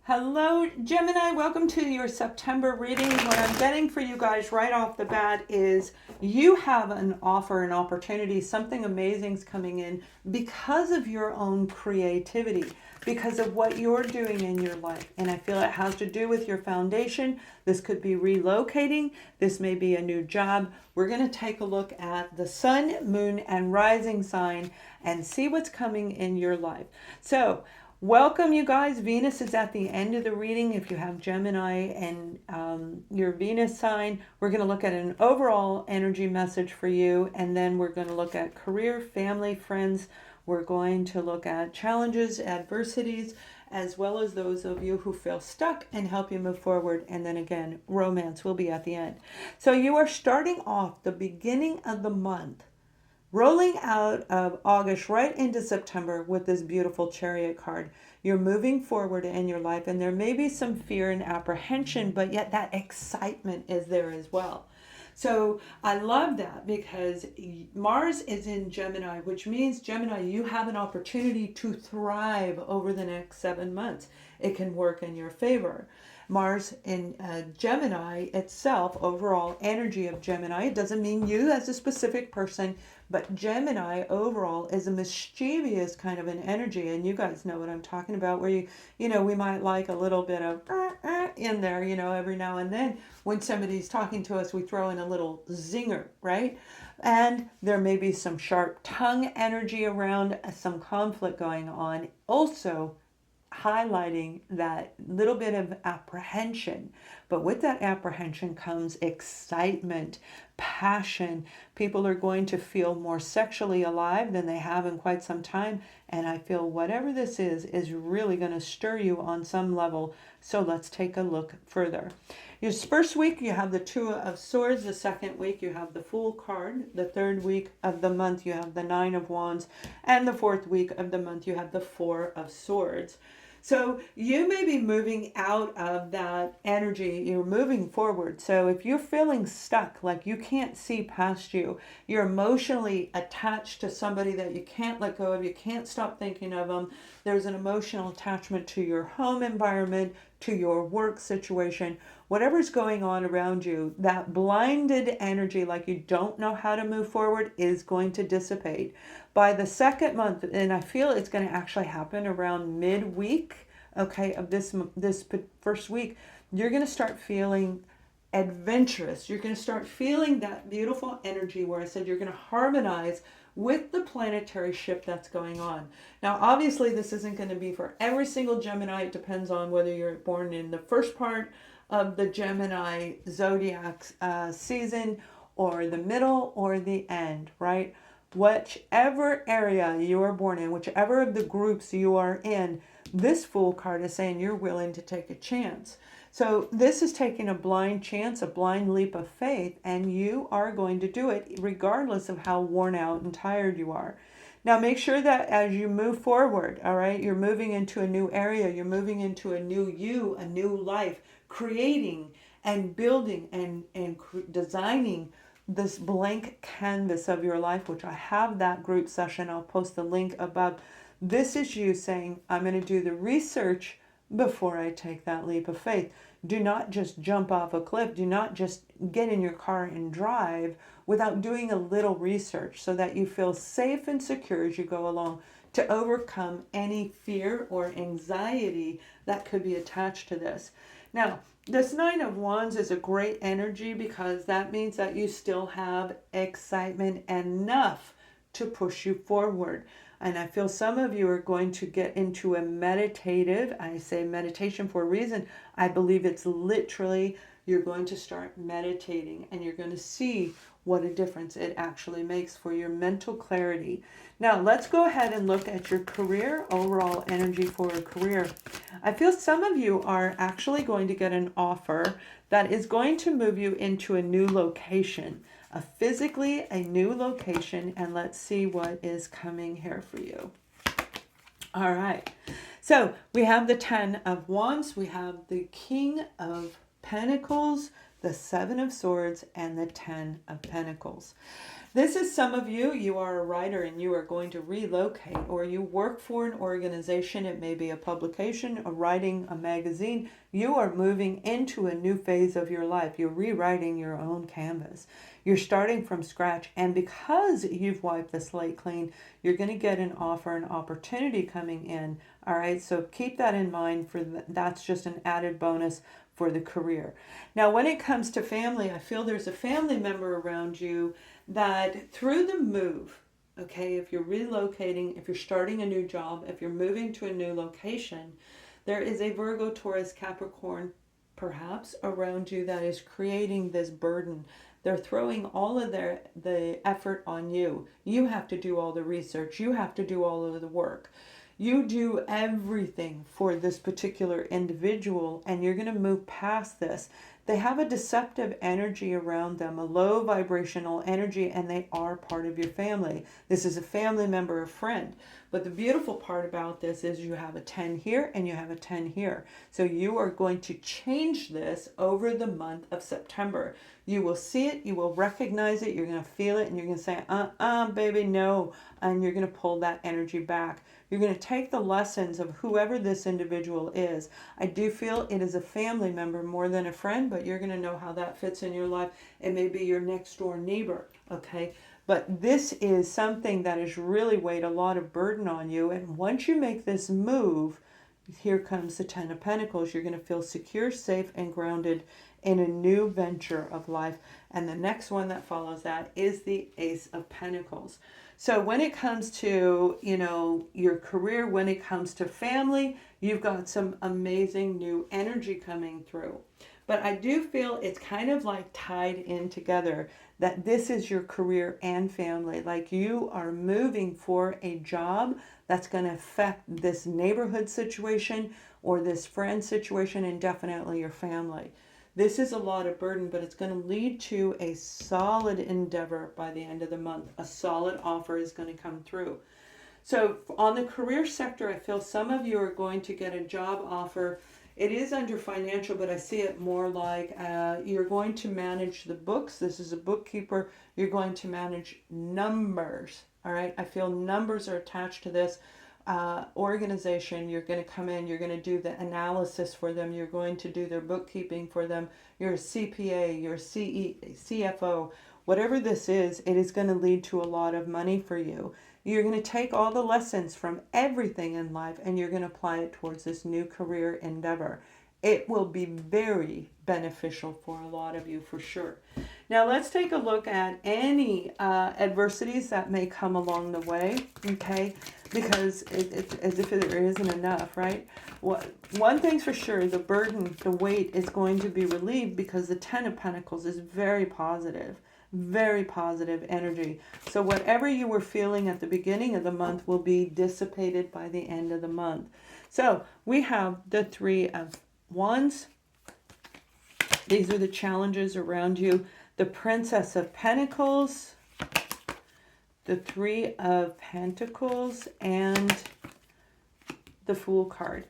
Hello, Gemini. Welcome to your September reading. What I'm getting for you guys right off the bat is you have an offer, an opportunity, something amazing is coming in because of your own creativity, because of what you're doing in your life. And I feel it has to do with your foundation. This could be relocating. This may be a new job. We're going to take a look at the sun, moon, and rising sign and see what's coming in your life. So, welcome, you guys. Venus is at the end of the reading. If you have Gemini and your Venus sign, we're going to look at an overall energy message for you. And then we're going to look at career, family, friends. We're going to look at challenges, adversities, as well as those of you who feel stuck and help you move forward. And then again, romance will be at the end. So you are starting off the beginning of the month, rolling out of August right into September with this beautiful Chariot card. You're moving forward in your life, and there may be some fear and apprehension, but yet that excitement is there as well. So I love that because Mars is in Gemini, which means, Gemini, you have an opportunity to thrive over the next 7 months. It can work in your favor. Mars in Gemini itself, overall energy of Gemini, it doesn't mean you as a specific person, but Gemini overall is a mischievous kind of an energy. And you guys know what I'm talking about, where we might like a little bit of in there, every now and then. When somebody's talking to us, we throw in a little zinger, right? And there may be some sharp tongue energy around, some conflict going on. Also, highlighting that little bit of apprehension, but with that apprehension comes excitement, passion. People are going to feel more sexually alive than they have in quite some time, and I feel whatever this is really going to stir you on some level. So let's take a look further. Your first week you have the Two of Swords, the second week you have the Fool card, the third week of the month you have the Nine of Wands, and the fourth week of the month you have the Four of Swords. So you may be moving out of that energy. You're moving forward. So if you're feeling stuck, like you can't see past you, you're emotionally attached to somebody that you can't let go of, you can't stop thinking of them. There's an emotional attachment to your home environment, to your work situation, whatever's going on around you, that blinded energy, like you don't know how to move forward, is going to dissipate. By the second month, and I feel it's going to actually happen around midweek, okay, of this first week, you're going to start feeling adventurous. You're going to start feeling that beautiful energy where I said you're going to harmonize with the planetary shift that's going on. Now, obviously, this isn't going to be for every single Gemini. It depends on whether you're born in the first part of the Gemini zodiac season, or the middle, or the end, right? Whichever area you are born in, whichever of the groups you are in, this Fool card is saying you're willing to take a chance. So this is taking a blind chance, a blind leap of faith, and you are going to do it regardless of how worn out and tired you are. Now make sure that as you move forward, all right, you're moving into a new area, you're moving into a new you, a new life, creating and building and designing this blank canvas of your life, which I have that group session. I'll post the link above. This is you saying, I'm going to do the research before I take that leap of faith. Do not just jump off a cliff. Do not just get in your car and drive without doing a little research, so that you feel safe and secure as you go along, to overcome any fear or anxiety that could be attached to this. Now, this Nine of Wands is a great energy because that means that you still have excitement enough to push you forward. And I feel some of you are going to get into a meditative, I say meditation for a reason. I believe it's literally, you're going to start meditating and you're going to see what a difference it actually makes for your mental clarity. Now, let's go ahead and look at your career, overall energy for a career. I feel some of you are actually going to get an offer that is going to move you into a new location, physically a new location, and let's see what is coming here for you. All right, so we have the Ten of Wands, we have the King of Pentacles, the Seven of Swords, and the Ten of Pentacles. This is some of you. You are a writer and you are going to relocate, or you work for an organization. It may be a publication, a writing, a magazine. You are moving into a new phase of your life. You're rewriting your own canvas. You're starting from scratch. And because you've wiped the slate clean, you're going to get an offer, an opportunity coming in. All right. So keep that in mind. That's just an added bonus for the career. Now, when it comes to family, I feel there's a family member around you that through the move, okay, if you're relocating, if you're starting a new job, if you're moving to a new location, there is a Virgo, Taurus, Capricorn, perhaps, around you that is creating this burden. They're throwing all of the effort on you. You have to do all the research. You have to do all of the work. You do everything for this particular individual, and you're going to move past this. They have a deceptive energy around them, a low vibrational energy, and they are part of your family. This is a family member, a friend. But the beautiful part about this is you have a 10 here and you have a 10 here. So you are going to change this over the month of September. You will see it, you will recognize it, you're going to feel it, and you're going to say, baby, no. And you're going to pull that energy back. You're going to take the lessons of whoever this individual is. I do feel it is a family member more than a friend, but you're going to know how that fits in your life. It may be your next door neighbor, okay? But this is something that has really weighed a lot of burden on you. And once you make this move, here comes the 10 of Pentacles. You're going to feel secure, safe, and grounded in a new venture of life. And the next one that follows that is the Ace of Pentacles. So when it comes to, your career, when it comes to family, you've got some amazing new energy coming through. But I do feel it's kind of like tied in together, that this is your career and family. Like you are moving for a job that's going to affect this neighborhood situation or this friend situation, and definitely your family. This is a lot of burden, but it's going to lead to a solid endeavor by the end of the month. A solid offer is going to come through. So on the career sector, I feel some of you are going to get a job offer. It is under financial, but I see it more like you're going to manage the books. This is a bookkeeper. You're going to manage numbers. All right. I feel numbers are attached to this. Organization. You're going to come in, you're going to do the analysis for them, you're going to do their bookkeeping for them, you're a CPA, you're a CFO, whatever this is, it is going to lead to a lot of money for you. You're going to take all the lessons from everything in life and you're going to apply it towards this new career endeavor. It will be very beneficial for a lot of you for sure. Now let's take a look at any adversities that may come along the way, okay? Because it's as if there isn't enough, right? One thing's for sure, the burden, the weight is going to be relieved because the 10 of Pentacles is very positive energy. So whatever you were feeling at the beginning of the month will be dissipated by the end of the month. So we have the 3 of Wands. These are the challenges around you. The Princess of Pentacles, the 3 of Pentacles, and the Fool card.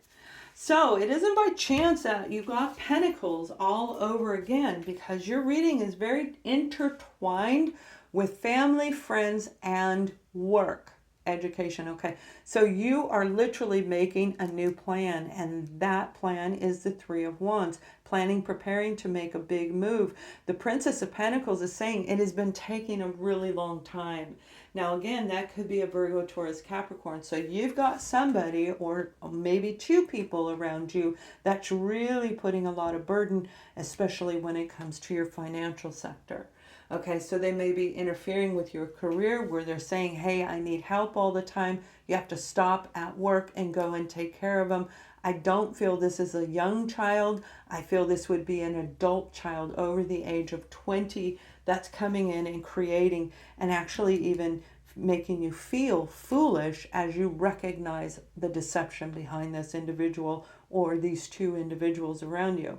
So it isn't by chance that you got Pentacles all over again, because your reading is very intertwined with family, friends, and work. Education. Okay, so you are literally making a new plan, and that plan is the 3 of Wands. Planning, preparing to make a big move. The Princess of Pentacles is saying it has been taking a really long time. Now again, that could be a Virgo, Taurus, Capricorn. So you've got somebody or maybe 2 people around you that's really putting a lot of burden, especially when it comes to your financial sector. Okay, so they may be interfering with your career where they're saying, hey, I need help all the time. You have to stop at work and go and take care of them. I don't feel this is a young child. I feel this would be an adult child over the age of 20 that's coming in and creating and actually even making you feel foolish as you recognize the deception behind this individual or these 2 individuals around you.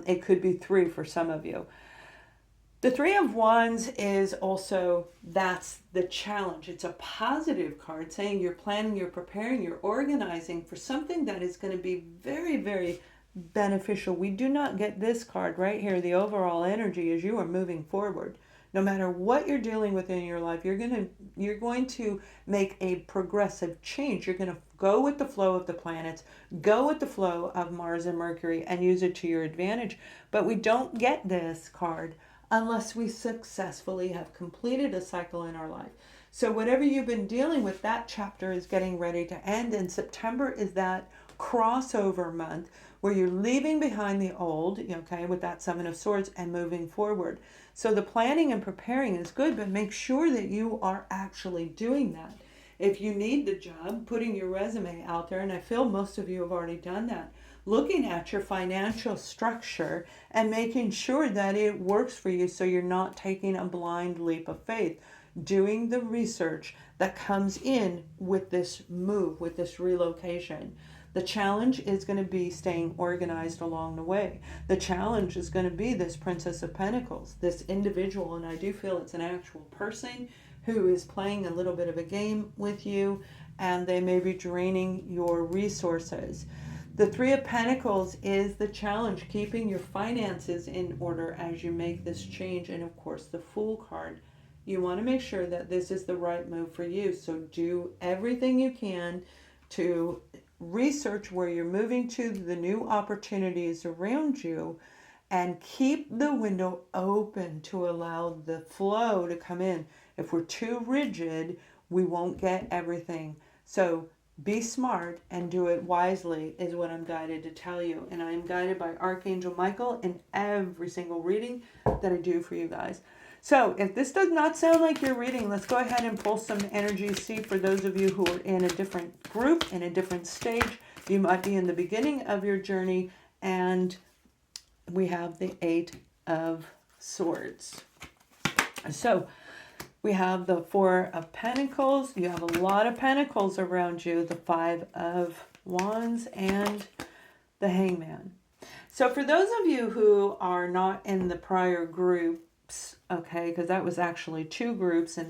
It could be 3 for some of you. The 3 of Wands is also, that's the challenge. It's a positive card saying you're planning, you're preparing, you're organizing for something that is going to be very, very beneficial. We do not get this card right here. The overall energy is you are moving forward. No matter what you're dealing with in your life, you're going to make a progressive change. You're going to go with the flow of the planets, go with the flow of Mars and Mercury, and use it to your advantage. But we don't get this card unless we successfully have completed a cycle in our life. So whatever you've been dealing with, that chapter is getting ready to end, and September is that crossover month where you're leaving behind the old, okay, with that Seven of Swords, and moving forward. So the planning and preparing is good, but make sure that you are actually doing that. If you need the job, putting your resume out there, and I feel most of you have already done that, looking at your financial structure and making sure that it works for you so you're not taking a blind leap of faith, doing the research that comes in with this move, with this relocation. The challenge is going to be staying organized along the way. The challenge is going to be this Princess of Pentacles, this individual, and I do feel it's an actual person who is playing a little bit of a game with you, and they may be draining your resources. The Three of Pentacles is the challenge, keeping your finances in order as you make this change, and of course the Fool card. You want to make sure that this is the right move for you, so do everything you can to research where you're moving to, the new opportunities around you, and keep the window open to allow the flow to come in. If we're too rigid, we won't get everything. So be smart and do it wisely is what I'm guided to tell you. And I am guided by Archangel Michael in every single reading that I do for you guys. So if this does not sound like your reading, let's go ahead and pull some energy. See, for those of you who are in a different group, in a different stage, you might be in the beginning of your journey, and we have the Eight of Swords. So we have the Four of Pentacles. You have a lot of Pentacles around you, the Five of Wands, and the Hangman. So for those of you who are not in the prior group, okay, because that was actually two groups, and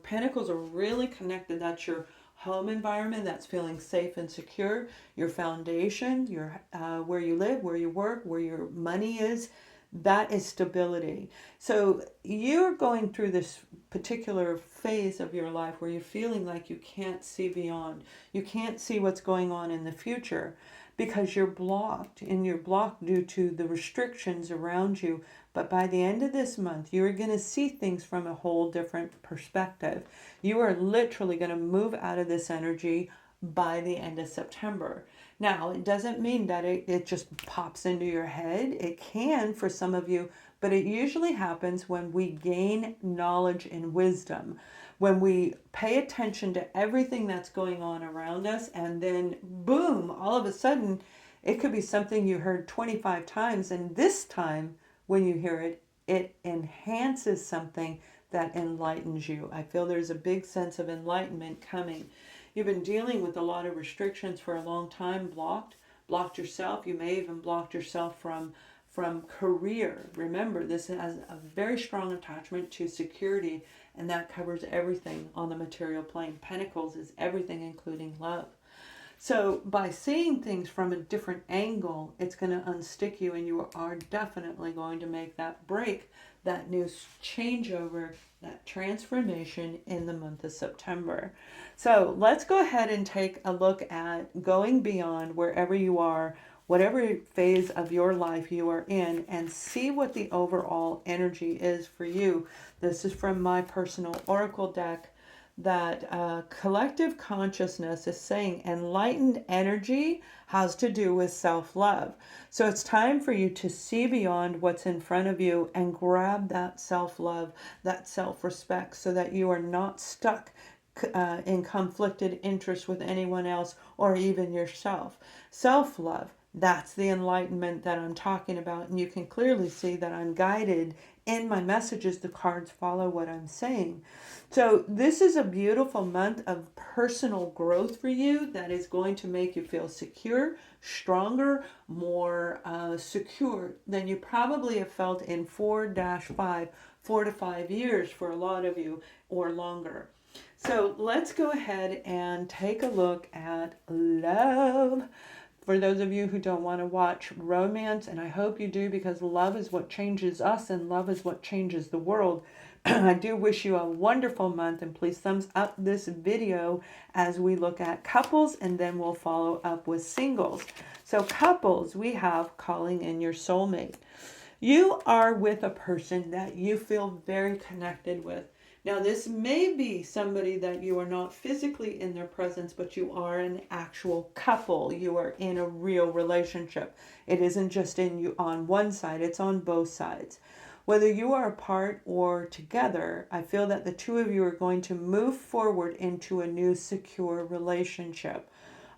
Pentacles are really connected. That's your home environment, that's feeling safe and secure, your foundation, your where you live, where you work, where your money is. That is stability. So you're going through this particular phase of your life where you're feeling like you can't see beyond. You can't see what's going on in the future because you're blocked, and you're blocked due to the restrictions around you. But by the end of this month, you're going to see things from a whole different perspective. You are literally going to move out of this energy by the end of September. Now, it doesn't mean that it just pops into your head. It can for some of you, but it usually happens when we gain knowledge and wisdom, when we pay attention to everything that's going on around us, and then boom, all of a sudden, it could be something you heard 25 times, and this time, when you hear it, it enhances something that enlightens you. I feel there's a big sense of enlightenment coming. You've been dealing with a lot of restrictions for a long time, blocked yourself. You may even blocked yourself from career. Remember, this has a very strong attachment to security, and that covers everything on the material plane. Pentacles is everything, including love. So by seeing things from a different angle, it's going to unstick you, and you are definitely going to make that break, that new changeover, that transformation in the month of September. So let's go ahead and take a look at going beyond wherever you are, whatever phase of your life you are in, and see what the overall energy is for you. This is from my personal oracle deck, that collective consciousness is saying enlightened energy has to do with self-love. So it's time for you to see beyond what's in front of you and grab that self-love, that self-respect, so that you are not stuck in conflicted interest with anyone else or even yourself. Self-love, that's the enlightenment that I'm talking about. And you can clearly see that I'm guided in my messages. The cards follow what I'm saying. So this is a beautiful month of personal growth for you that is going to make you feel secure, stronger, more secure than you probably have felt in 4 to 5 years for a lot of you, or longer. So let's go ahead and take a look at love. For those of you who don't want to watch romance, and I hope you do, because love is what changes us and love is what changes the world. I do wish you a wonderful month, and please thumbs up this video as we look at couples, and then we'll follow up with singles. So couples, we have calling in your soulmate. You are with a person that you feel very connected with. Now, this may be somebody that you are not physically in their presence, but you are an actual couple. You are in a real relationship. It isn't just in you on one side, it's on both sides. Whether you are apart or together, I feel that the two of you are going to move forward into a new secure relationship.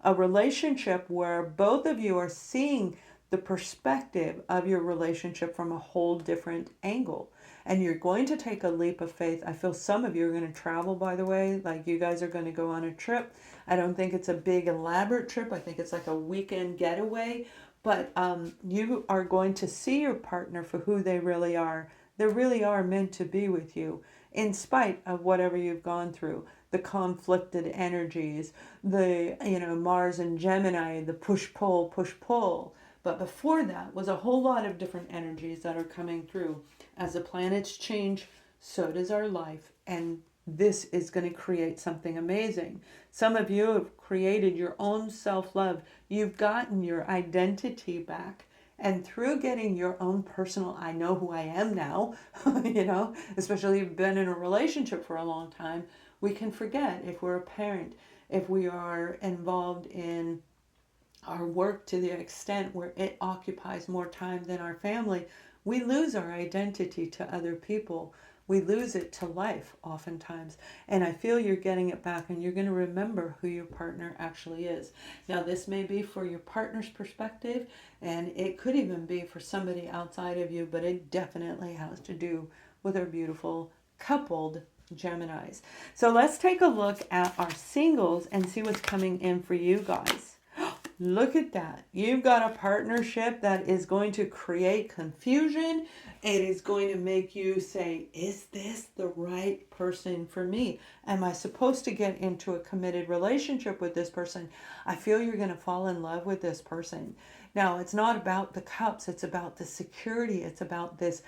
A relationship where both of you are seeing the perspective of your relationship from a whole different angle. And you're going to take a leap of faith. I feel some of you are going to travel, by the way, like you guys are going to go on a trip. I don't think it's a big elaborate trip. I think it's like a weekend getaway. But you are going to see your partner for who they really are. They really are meant to be with you, in spite of whatever you've gone through. The conflicted energies, the, Mars and Gemini, the push-pull, push-pull. But before that was a whole lot of different energies that are coming through. As the planets change, so does our life. And this is going to create something amazing. Some of you have created your own self-love. You've gotten your identity back. And through getting your own personal, I know who I am now, especially if you've been in a relationship for a long time, we can forget if we're a parent, if we are involved in our work to the extent where it occupies more time than our family, we lose our identity to other people. We lose it to life oftentimes. And I feel you're getting it back, and you're going to remember who your partner actually is. Now, this may be for your partner's perspective, and it could even be for somebody outside of you, but it definitely has to do with our beautiful coupled Geminis. So let's take a look at our singles and see what's coming in for you guys. Look at that. You've got a partnership that is going to create confusion. It is going to make you say, is this the right person for me? Am I supposed to get into a committed relationship with this person? I feel you're going to fall in love with this person. Now, it's not about the cups. It's about the security. It's about this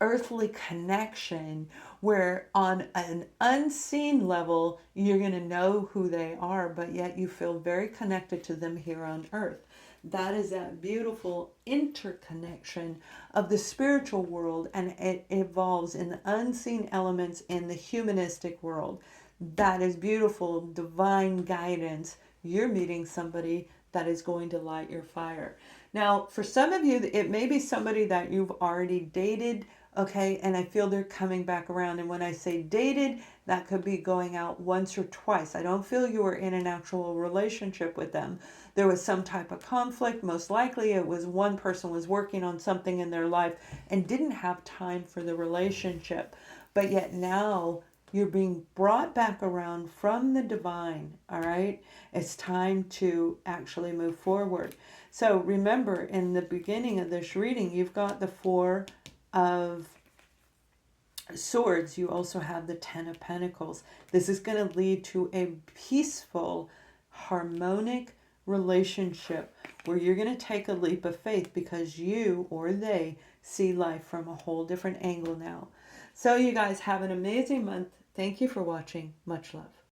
earthly connection where on an unseen level you're going to know who they are, but yet you feel very connected to them here on earth. That is that beautiful interconnection of the spiritual world, and it evolves in the unseen elements in the humanistic world. That is beautiful, divine guidance. You're meeting somebody that is going to light your fire. Now, for some of you, it may be somebody that you've already dated. Okay, and I feel they're coming back around. And when I say dated, that could be going out once or twice. I don't feel you were in an actual relationship with them. There was some type of conflict. Most likely it was one person was working on something in their life and didn't have time for the relationship. But yet now you're being brought back around from the divine, all right? It's time to actually move forward. So remember, in the beginning of this reading, you've got the Four of Swords. You also have the Ten of Pentacles. This is going to lead to a peaceful, harmonic relationship where you're going to take a leap of faith because you or they see life from a whole different angle now. So you guys have an amazing month. Thank you for watching. Much love.